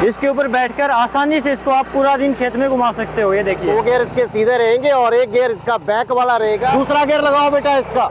इसके ऊपर बैठकर आसानी से इसको आप पूरा दिन खेत में घुमा सकते हो। ये देखिए 2 गियर इसके सीधे रहेंगे और 1 गियर इसका बैक वाला रहेगा। दूसरा गियर लगाओ बेटा इसका,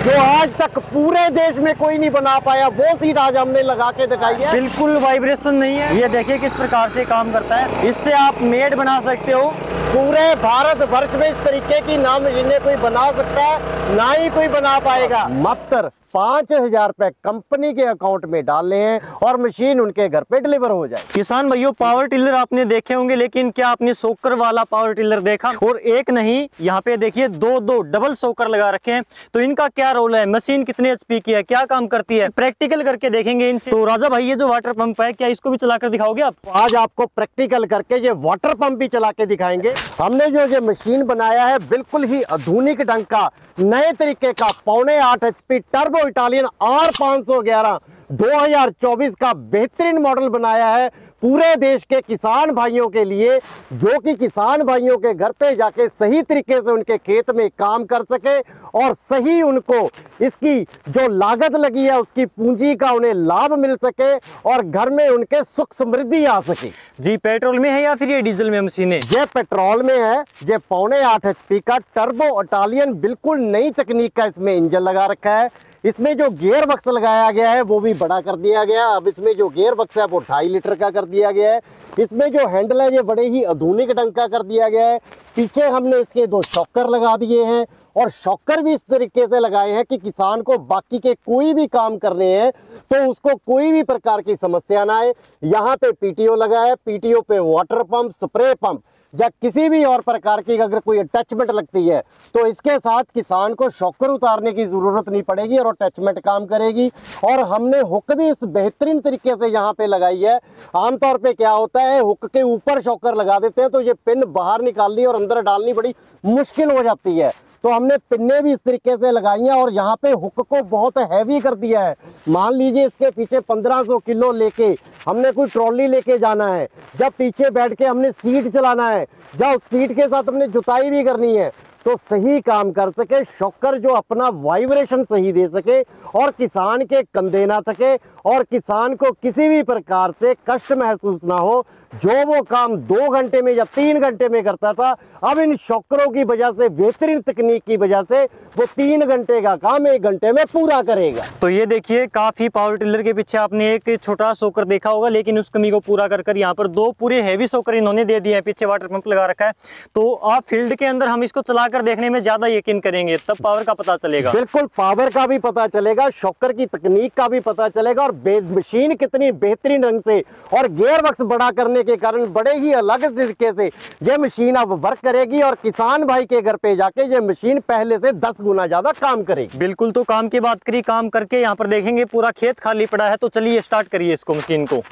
जो आज तक पूरे देश में कोई नहीं बना पाया वो सीट आज हमने लगा के दिखाई है। बिल्कुल वाइब्रेशन नहीं है। ये देखिए किस प्रकार से काम करता है। इससे आप मेड बना सकते हो। पूरे भारत वर्ष में इस तरीके की ना मशीनें कोई बना सकता है ना ही कोई बना पाएगा। मात्र 5,000 रुपए कंपनी के अकाउंट में डालने हैं और मशीन उनके घर पे डिलीवर हो जाए। किसान भाइयों, पावर टिलर आपने देखे होंगे, लेकिन क्या आपने सोकर वाला पावर टिलर देखा? और एक नहीं, यहाँ पे देखिए दो डबल सोकर लगा रखे हैं। तो इनका क्या रोल है, मशीन कितने HP की है, क्या काम करती है, प्रैक्टिकल करके देखेंगे इनसे। तो राजा भाई, ये जो वाटर पंप है, क्या इसको भी चलाकर दिखाओगे आप? आज आपको प्रैक्टिकल करके ये वाटर पंप भी चला के दिखाएंगे। हमने जो ये मशीन बनाया है बिल्कुल ही आधुनिक ढंग का, नए तरीके का 8.5 HP टर्बो इटालियन R511 2024 का बेहतरीन मॉडल बनाया है पूरे देश के किसान भाइयों के लिए, जो कि किसान भाइयों के घर पे जाके सही तरीके से उनके खेत में काम कर सके और सही उनको इसकी जो लागत लगी है उसकी पूंजी का उन्हें लाभ मिल सके और घर में उनके सुख समृद्धि आ सके। जी, पेट्रोल में है या फिर ये डीजल में मशीन है? ये पेट्रोल में है। ये 8.5 HP का टर्बो इटालियन बिल्कुल नई तकनीक का इसमें इंजन लगा रखा है। इसमें जो गियर बक्स लगाया गया है वो भी बड़ा कर दिया गया है। अब इसमें जो गियर बक्स है वो 2.5 लीटर का कर दिया गया है। इसमें जो हैंडल है ये बड़े ही आधुनिक ढंग का कर दिया गया है। पीछे हमने इसके 2 शॉकर लगा दिए हैं और शॉकर भी इस तरीके से लगाए हैं कि किसान को बाकी के कोई भी काम करने हैं तो उसको कोई भी प्रकार की समस्या ना आए। यहाँ पे PTO लगा है, PTO पे वाटर पंप, स्प्रे पंप या किसी भी और प्रकार की अगर कोई अटैचमेंट लगती है तो इसके साथ किसान को शॉकर उतारने की जरूरत नहीं पड़ेगी और अटैचमेंट काम करेगी। और हमने हुक भी इस बेहतरीन तरीके से यहाँ पे लगाई है। आमतौर पे क्या होता है, हुक के ऊपर शॉकर लगा देते हैं तो ये पिन बाहर निकालनी और अंदर डालनी बड़ी मुश्किल हो जाती है। तो हमने पिन्ने भी इस तरीके से लगाई हैं और यहाँ पे हुक को बहुत हैवी कर दिया है। मान लीजिए इसके पीछे 1500 किलो लेके हमने कोई ट्रॉली लेके जाना है, जब पीछे बैठ के हमने सीट चलाना है, जब उस सीट के साथ हमने जुताई भी करनी है तो सही काम कर सके, शॉकर जो अपना वाइब्रेशन सही दे सके और किसान के कंधे ना थके और किसान को किसी भी प्रकार से कष्ट महसूस ना हो। जो वो काम 2 घंटे में या 3 घंटे में करता था, अब इन शॉकरों की वजह से, बेहतरीन तकनीक की वजह से वो 3 घंटे का काम 1 घंटे में पूरा करेगा। तो ये देखिए, काफी पावर टिलर के पीछे आपने एक छोटा सोकर देखा होगा, लेकिन उस कमी को पूरा कर यहाँ पर 2 पूरे हैवी सोकर इन्होंने दे दिए हैं। पीछे वाटर पंप लगा रखा है। तो आप फील्ड के अंदर हम इसको चलाकर देखने में ज्यादा यकीन करेंगे, तब पावर का पता चलेगा। बिल्कुल, पावर का भी पता चलेगा, शॉकर की तकनीक का भी पता चलेगा और मशीन कितनी बेहतरीन ढंग से और गियर बक्स बड़ा करने के कारण बड़े ही अलग तरीके से ये मशीन अब वर्क करेगी और किसान भाई के घर पे जाके ये मशीन पहले से 10 गुना ज्यादा काम करेगी। बिल्कुल, तो काम की बात करी, काम करके यहाँ पर देखेंगे पूरा खेत खाली पड़ा है। तो चलिए स्टार्ट करिए इसको, मशीन को।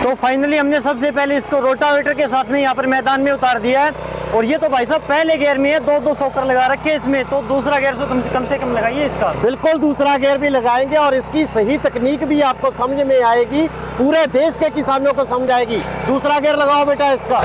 तो फाइनली हमने सबसे पहले इसको रोटावेटर के साथ में यहाँ पर मैदान में उतार दिया है। और ये तो भाई साहब पहले गियर में है, 2 शॉकर लगा रखे हैं इसमें। तो दूसरा गियर कम से कम लगाइए इसका। बिल्कुल, दूसरा गियर भी लगाएंगे और इसकी सही तकनीक भी आपको समझ में आएगी, पूरे देश के किसानों को समझ आएगी। दूसरा गियर लगाओ बेटा इसका।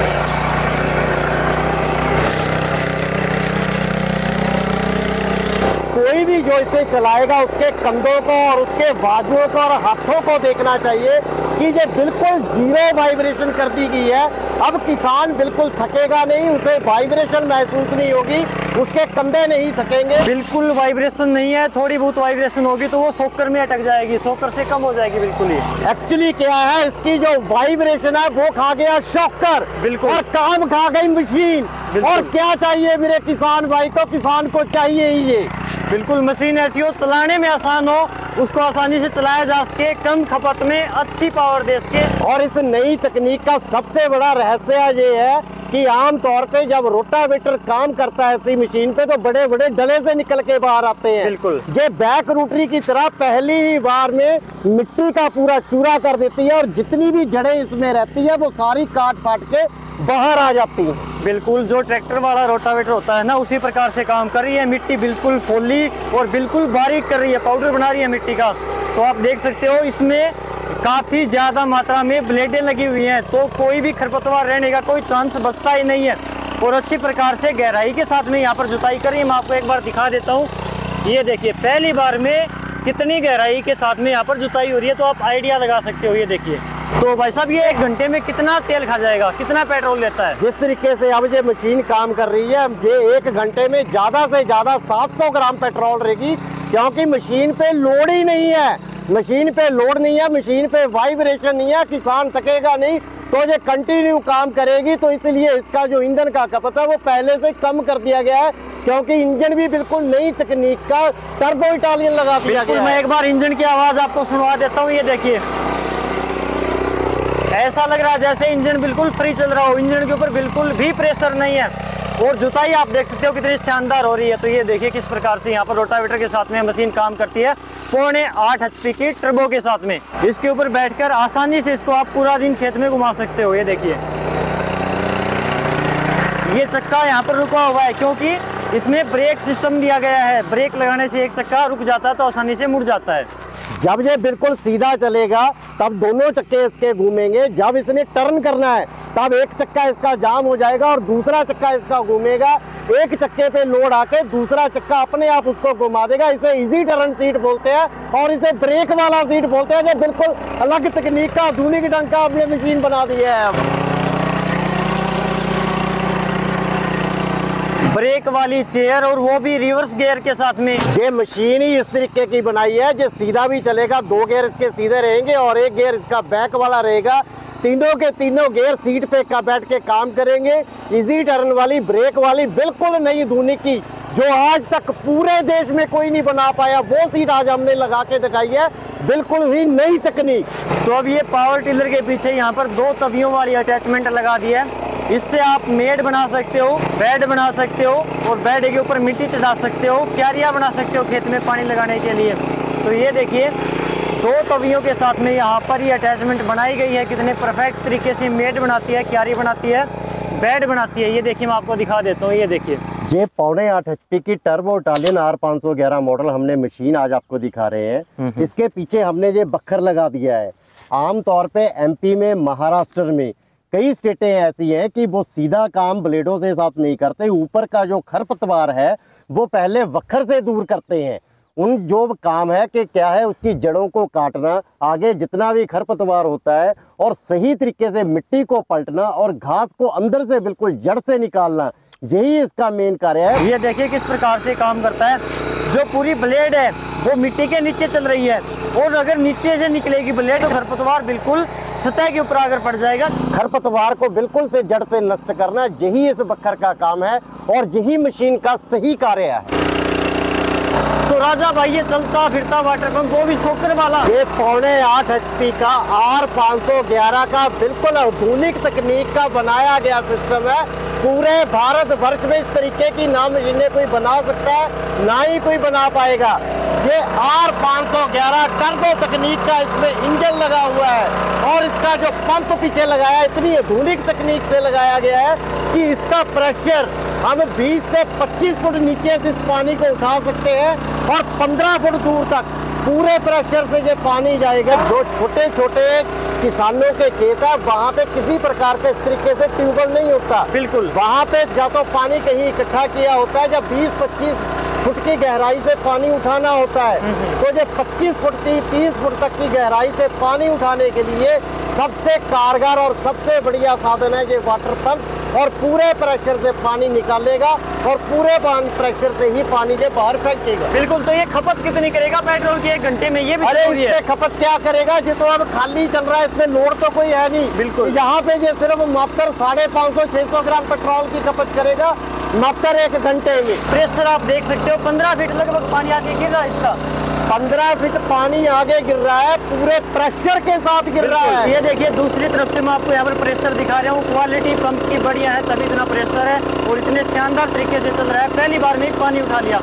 कोई भी जो इसे चलाएगा उसके कंधों को और उसके बाजुओं को और हाथों को देखना चाहिए कि ये बिल्कुल 0 वाइब्रेशन कर दी गई है। अब किसान बिल्कुल थकेगा नहीं, उसे वाइब्रेशन महसूस नहीं होगी, उसके कंधे नहीं थकेंगे। बिल्कुल वाइब्रेशन नहीं है, थोड़ी बहुत वाइब्रेशन होगी तो वो शॉकर में अटक जाएगी, शॉकर से कम हो जाएगी बिल्कुल ही। एक्चुअली क्या है, इसकी जो वाइब्रेशन है वो खा गया शॉकर, बिल्कुल, और काम खा गई मशीन। और क्या चाहिए मेरे किसान भाई को, किसान को चाहिए ही ये। बिल्कुल, मशीन ऐसी हो, चलाने में आसान हो, उसको आसानी से चलाया जा सके, कम खपत में अच्छी पावर दे सके। और इस नई तकनीक का सबसे बड़ा रहस्य ये है कि आमतौर पे जब रोटावेटर काम करता है ऐसी मशीन पे तो बड़े बड़े डले से निकल के बाहर आते हैं। बिल्कुल, ये बैक रोटरी की तरह पहली ही बार में मिट्टी का पूरा चूरा कर देती है और जितनी भी जड़ें इसमें रहती है वो सारी काट फाट के बाहर आ जाती है। बिल्कुल, जो ट्रैक्टर वाला रोटावेटर होता है ना, उसी प्रकार से काम कर रही है। मिट्टी बिल्कुल फोली और बिल्कुल बारीक कर रही है, पाउडर बना रही है मिट्टी का। तो आप देख सकते हो इसमें काफ़ी ज़्यादा मात्रा में ब्लेडें लगी हुई हैं, तो कोई भी खरपतवार रहने का कोई चांस बचता ही नहीं है। और अच्छी प्रकार से गहराई के साथ में यहाँ पर जुताई कर रही है। मैं आपको एक बार दिखा देता हूँ। ये देखिए, पहली बार में कितनी गहराई के साथ में यहाँ पर जुताई हो रही है, तो आप आइडिया लगा सकते हो। ये देखिए, तो भाई साहब ये 1 घंटे में कितना तेल खा जाएगा, कितना पेट्रोल लेता है? जिस तरीके से अब ये मशीन काम कर रही है, ये 1 घंटे में ज्यादा से ज्यादा 700 ग्राम पेट्रोल रहेगी, क्योंकि मशीन पे लोड ही नहीं है, मशीन पे लोड नहीं है, मशीन पे वाइब्रेशन नहीं है, किसान थकेगा नहीं, तो ये कंटिन्यू काम करेगी। तो इसलिए इसका जो ईंधन का खपत है वो पहले से कम कर दिया गया है, क्योंकि इंजन भी बिल्कुल नई तकनीक का टर्बो इटालियन लगा दिया गया है। मैं एक बार इंजन की आवाज आपको सुनवा देता हूँ। ये देखिए, ऐसा लग रहा है जैसे इंजन बिल्कुल फ्री चल रहा हो, इंजन के ऊपर बिल्कुल भी प्रेशर नहीं है, और जुताई आप देख सकते हो कितनी शानदार हो रही है। तो ये देखिए किस प्रकार से यहाँ पर रोटावेटर के साथ में मशीन काम करती है, 8.5 HP की टर्बो के साथ में। इसके ऊपर बैठकर आसानी से इसको आप पूरा दिन खेत में घुमा सकते हो। ये देखिए, ये चक्का यहाँ पर रुका हुआ है क्योंकि इसमें ब्रेक सिस्टम दिया गया है, ब्रेक लगाने से एक चक्का रुक जाता है तो आसानी से मुड़ जाता है। जब ये बिल्कुल सीधा चलेगा तब दोनों चक्के इसके घूमेंगे, जब इसने टर्न करना है तब एक चक्का इसका जाम हो जाएगा और दूसरा चक्का इसका घूमेगा, एक चक्के पे लोड आके दूसरा चक्का अपने आप उसको घुमा देगा। इसे इजी टर्न सीट बोलते हैं और इसे ब्रेक वाला सीट बोलते हैं। जो बिल्कुल अलग तकनीक का आधुनिक ढंग का अब ये मशीन बना दी है। अब ब्रेक वाली चेयर और वो भी रिवर्स गियर के साथ में। ये मशीन ही इस तरीके की बनाई है जो सीधा भी चलेगा, 2 गियर इसके सीधे रहेंगे और 1 गियर इसका बैक वाला रहेगा। तीनों के तीनों गियर सीट पे का बैठ के काम करेंगे। इजी टर्न वाली, ब्रेक वाली, बिल्कुल नई आधुनिक की, जो आज तक पूरे देश में कोई नहीं बना पाया, वो सीट आज हमने लगा के दिखाई है, बिल्कुल ही नई तकनीक। तो अब ये पावर टिलर के पीछे यहाँ पर 2 तवियों वाली अटैचमेंट लगा दी है। इससे आप मेड बना सकते हो, बेड बना सकते हो और बेड के ऊपर मिट्टी चढ़ा सकते हो, क्यारियाँ बना सकते हो खेत में पानी लगाने के लिए। तो ये देखिए 2 तवियों के साथ में यहाँ पर ये अटैचमेंट बनाई गई है, कितने परफेक्ट तरीके से मेड बनाती है, क्यारी बनाती है, बेड बनाती है। ये देखिए मैं आपको दिखा देता हूँ। ये देखिए, ये 8.5 HP की टर्बो इटालियन R511 मॉडल हमने मशीन आज आपको दिखा रहे हैं। इसके पीछे हमने ये बखर लगा दिया है। आमतौर पे MP में, महाराष्ट्र में कई स्टेटें ऐसी हैं कि वो सीधा काम ब्लेडों से साथ नहीं करते, ऊपर का जो खरपतवार है वो पहले वखर से दूर करते हैं। उन जो काम है कि क्या है, उसकी जड़ों को काटना, आगे जितना भी खरपतवार होता है और सही तरीके से मिट्टी को पलटना और घास को अंदर से बिल्कुल जड़ से निकालना, यही इसका मेन कार्य है। ये देखिए किस प्रकार से काम करता है। जो पूरी ब्लेड है वो मिट्टी के नीचे चल रही है और अगर नीचे से निकलेगी ब्लेड तो खरपतवार बिल्कुल सतह के ऊपर आकर पड़ जाएगा। खरपतवार को बिल्कुल से जड़ से नष्ट करना, यही इस बखर का काम है और यही मशीन का सही कार्य है। तो राजा भाई ये चलता फिरता वाटर पंप, वो भी सोकर वाला, ये 8.5 HP का R511 का बिल्कुल आधुनिक तकनीक का बनाया गया सिस्टम है। पूरे भारत वर्ष में इस तरीके की ना मशीनें कोई बना सकता है, ना ही कोई बना पाएगा। ये R511 टर्बो तकनीक का इसमें इंजन लगा हुआ है और इसका जो पंप पीछे लगाया इतनी आधुनिक तकनीक से लगाया गया है कि इसका प्रेशर हम 20 से 25 फुट नीचे से इस पानी को उठा सकते हैं और 15 फुट दूर तक पूरे प्रेशर से ये पानी जाएगा। जो छोटे छोटे किसानों के खेत है वहाँ पे किसी प्रकार के इस तरीके से ट्यूबवेल नहीं होता, बिल्कुल वहाँ पे या तो पानी कहीं इकट्ठा किया होता है, जब 20-25 फुट की गहराई से पानी उठाना होता है, तो ये 25 फुट की 30 फुट तक की गहराई से पानी उठाने के लिए सबसे कारगर और सबसे बढ़िया साधन है ये वाटर पंप। और पूरे प्रेशर से पानी निकालेगा और पूरे प्रेशर से ही पानी के बाहर फेंकेगा। बिल्कुल। तो ये खपत कितनी करेगा पेट्रोल की 1 घंटे में, ये भी अरे जरूरी है। इससे खपत क्या करेगा, ये तो अब खाली चल रहा है, इसमें लोड तो कोई है नहीं। बिल्कुल। यहाँ पे ये सिर्फ मात्र 550-600 ग्राम पेट्रोल की खपत करेगा मात्र 1 घंटे में। प्रेशर आप देख सकते हो 15 फीट लगभग पानी आगे गिर रहा है इसका, 15 फीट पानी आगे गिर रहा है, पूरे प्रेशर के साथ गिर रहा है। ये देखिए दूसरी तरफ से मैं आपको यहाँ पर प्रेशर दिखा रहा हूँ। क्वालिटी पंप की बढ़िया है तभी इतना प्रेशर है और इतने शानदार तरीके से चल रहा है। पहली बार में ही पानी उठा लिया।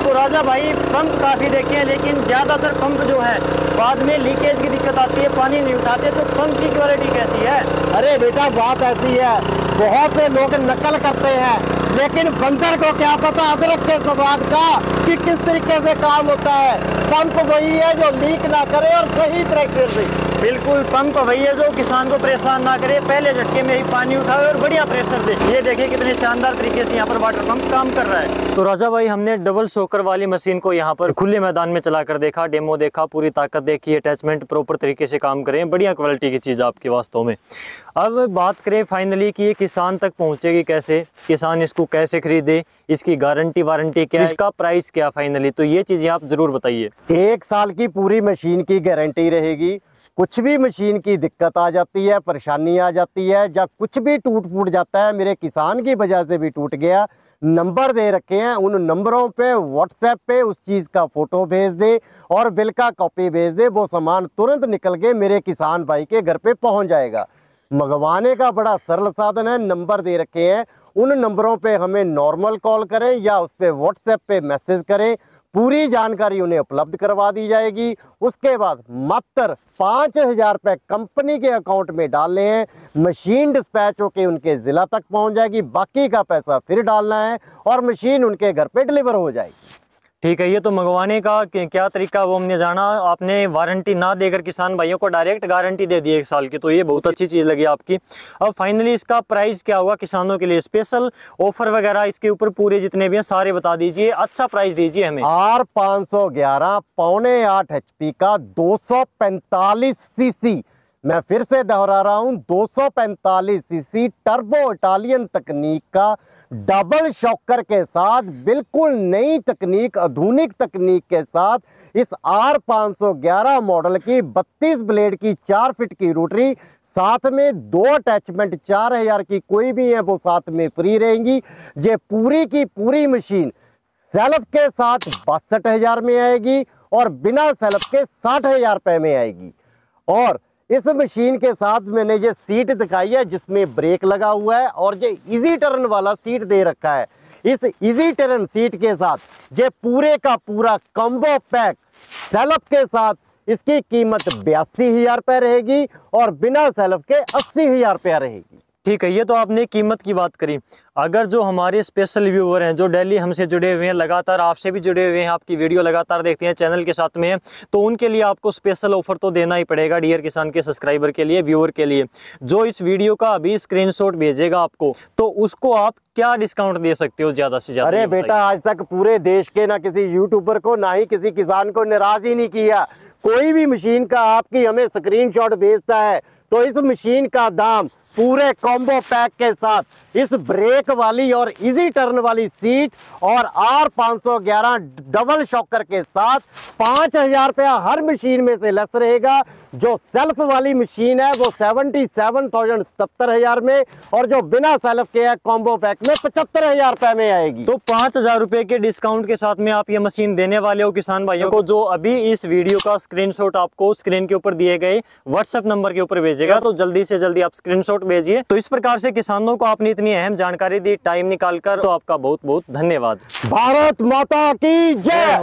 तो राजा भाई पंप काफ़ी देखे हैं लेकिन ज़्यादातर पंप जो है बाद में लीकेज की दिक्कत आती है, पानी नहीं उठाते। तो पंप की क्वालिटी कैसी है? अरे बेटा बात ऐसी है, बहुत से लोग नकल करते हैं लेकिन बंदर को क्या पता अदरक के स्वाद का। कि किस तरीके से काम होता है। पंप वही है जो लीक ना करे और सही प्रेशर दे। बिल्कुल, पंप वही है जो किसान को परेशान ना करे, पहले झटके में ही पानी उठाए और बढ़िया प्रेशर दे। ये देखिए कितने शानदार तरीके से यहाँ पर वाटर पंप काम कर रहा है। तो राजा भाई, हमने डबल शॉकर वाली मशीन को यहाँ पर खुले मैदान में चलाकर देखा, डेमो देखा, पूरी ताकत देखी, अटैचमेंट प्रॉपर तरीके से काम करें, बढ़िया क्वालिटी की चीज़ आपके वास्तव में। अब बात करें फाइनली कि ये किसान तक पहुँचेगी कैसे, किसान इसको कैसे खरीदे, इसकी गारंटी वारंटी क्या है, इसका प्राइस क्या फाइनली, तो ये चीज़ें आप ज़रूर बताइए। 1 साल की पूरी मशीन की गारंटी रहेगी। कुछ भी मशीन की दिक्कत आ जाती है, परेशानी आ जाती है, या कुछ भी टूट फूट जाता है, मेरे किसान की वजह से भी टूट गया, नंबर दे रखे हैं, उन नंबरों पे व्हाट्सएप पे उस चीज़ का फ़ोटो भेज दे और बिल का कॉपी भेज दे, वो सामान तुरंत निकल के मेरे किसान भाई के घर पे पहुंच जाएगा। मंगवाने का बड़ा सरल साधन है, नंबर दे रखे हैं, उन नंबरों पे हमें नॉर्मल कॉल करें या उस पर व्हाट्सएप पे मैसेज करें, पूरी जानकारी उन्हें उपलब्ध करवा दी जाएगी। उसके बाद मात्र 5,000 रुपये कंपनी के अकाउंट में डालने हैं, मशीन डिस्पैच होकर उनके ज़िला तक पहुंच जाएगी, बाकी का पैसा फिर डालना है और मशीन उनके घर पे डिलीवर हो जाएगी। ठीक है, ये तो मंगवाने का क्या तरीका वो हमने जाना। आपने वारंटी ना देकर किसान भाइयों को डायरेक्ट गारंटी दे दी 1 साल की, तो ये बहुत अच्छी चीज़ लगी आपकी। अब फाइनली इसका प्राइस क्या होगा किसानों के लिए, स्पेशल ऑफर वगैरह इसके ऊपर पूरे जितने भी हैं सारे बता दीजिए, अच्छा प्राइस दीजिए हमें। R511 पौने 8 HP का 245 सीसी, मैं फिर से दोहरा रहा हूं, 245 सीसी टर्बो इटालियन तकनीक का डबल शॉकर के साथ, बिल्कुल नई तकनीक, आधुनिक तकनीक के साथ इस R511 मॉडल की 32 ब्लेड की 4 फीट की रोटरी, साथ में 2 अटैचमेंट 4,000 की कोई भी है वो साथ में फ्री रहेंगी। ये पूरी की पूरी मशीन सेल्फ के साथ 62,000 में आएगी और बिना सेल्फ के 60,000 रुपये में आएगी। और इस मशीन के साथ मैंने ये सीट दिखाई है जिसमें ब्रेक लगा हुआ है और ये इजी टर्न वाला सीट दे रखा है। इस इजी टर्न सीट के साथ ये पूरे का पूरा कॉम्बो पैक सेल्फ के साथ, इसकी कीमत 82,000 रुपये रहेगी और बिना सेल्फ के 80,000 रुपया रहेगी। ठीक है, ये तो आपने कीमत की बात करी। अगर जो हमारे स्पेशल व्यूअर हैं, जो डेली हमसे जुड़े हुए हैं, लगातार आपसे भी जुड़े हुए हैं, आपकी वीडियो लगातार देखते हैं, चैनल के साथ में हैं, तो उनके लिए आपको स्पेशल ऑफर तो देना ही पड़ेगा डियर किसान के सब्सक्राइबर के लिए, व्यूअर के लिए। जो इस वीडियो का अभी स्क्रीनशॉट भेजेगा आपको, तो उसको आप क्या डिस्काउंट दे सकते हो ज़्यादा से ज़्यादा? अरे बेटा, आज तक पूरे देश के ना किसी यूट्यूबर को ना ही किसी किसान को नाराज ही नहीं किया। कोई भी मशीन का आपकी हमें स्क्रीनशॉट भेजता है तो इस मशीन का दाम पूरे कॉम्बो पैक के साथ इस ब्रेक वाली और इजी टर्न वाली सीट और R511 डबल शॉकर के साथ 5,000 रुपया हर मशीन में से लेस रहेगा। जो सेल्फ वाली मशीन है वो 77,000 में और जो बिना सेल्फ के है कॉम्बो पैक में 75,000 रुपए में आएगी। तो 5,000 रुपए के डिस्काउंट के साथ में आप ये मशीन देने वाले हो किसान भाइयों को, जो अभी इस वीडियो का स्क्रीनशॉट आपको स्क्रीन के ऊपर दिए गए व्हाट्सएप नंबर के ऊपर भेजेगा। तो जल्दी से जल्दी आप स्क्रीनशॉट भेजिए। तो इस प्रकार से किसानों को आपने इतनी अहम जानकारी दी टाइम निकालकर, तो आपका बहुत बहुत धन्यवाद। भारत माता की जय।